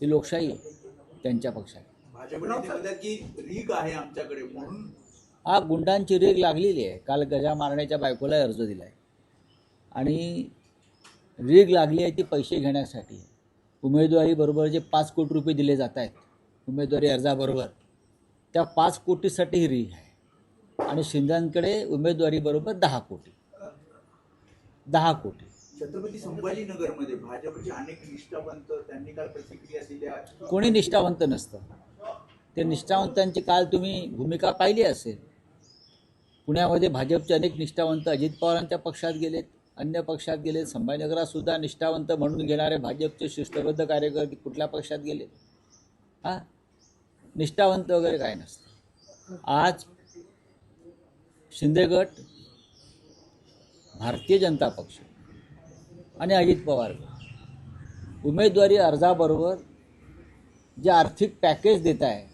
ही लोकशाही आहे त्यांच्या पक्षात. भाजपने की रीग आहे आमच्याकडे म्हणून हा गुंडांची रेग लागलेली आहे. काल गजा मारण्याच्या बायकोला अर्ज दिला आहे आणि रेग लागली आहे ती पैसे घेण्यासाठी. उमेदवारीबरोबर जे 5 कोटी रुपये दिले जात आहेत उमेदवारी अर्जाबरोबर, त्या 5 कोटीसाठी ही रीग आहे आणि शिंदेकडे उमेदवारीबरोबर 10 कोटी. छत्रपती संभाजीनगरमध्ये भाजपचे अनेक निष्ठावंत त्यांनी काल प्रतिक्रिया दिल्या. कोणी निष्ठावंत नसतं. ते निष्ठावंतांची काल तुम्ही भूमिका पाहिली असेल. पुण्यामध्ये भाजपचे अनेक निष्ठावंत अजित पवारांच्या पक्षात गेलेत, अन्य पक्षात गेलेत. संभाजीनगरात सुद्धा निष्ठावंत म्हणून घेणारे भाजपचे शिस्तबद्ध कार्यकर्ते कुठल्या पक्षात गेलेत? हां, निष्ठावंत वगैरे काय नसतं. आज शिंदे गट, भारतीय जनता पक्ष आणि अजित पवार उमेदवारी अर्जाबरोबर जे आर्थिक पॅकेज देत आहे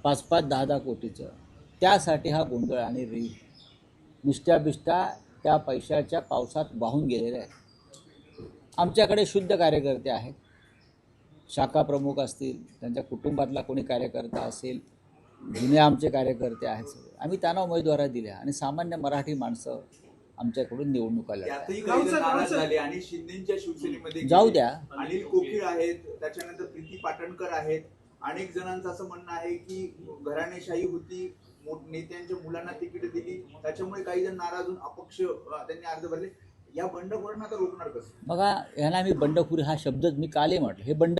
5-5, 10-10 कोटीचं, त्यासाठी हा गोंधळ आणि रीग निष्ठा त्या पैशाच्या पावसात वाहून गेलेले आहेत. आमच्याकडे शुद्ध कार्यकर्ते आहेत. शाखा प्रमुख असतील, त्यांच्या कुटुंबातला कोणी कार्यकर्ता असेल, जुने आमचे कार्यकर्ते आहेत सगळे. आम्ही त्यांना उमेदवारी दिल्या आणि सामान्य मराठी माणसं आमच्याकडून निवडणुका लढतात. आणि शिंदेच्या शिवसेनेमध्ये जाऊ द्या. अनिल कोकीळ आहेत, त्याच्यानंतर प्रीती पाटणकर आहेत. अनेक जणांचं असं म्हणणं आहे की घराणेशाही होती, नेत्यांच्या मुलांना तिकीट दिली, त्याच्यामुळे काही जण नाराज होऊन अपक्ष त्यांनी अर्ज भरले. या बंडखोरांना तर रोखणार कसं? बघा, ह्याला मी बंडखोरी हा शब्दच मी कालही म्हटलं. हे बंड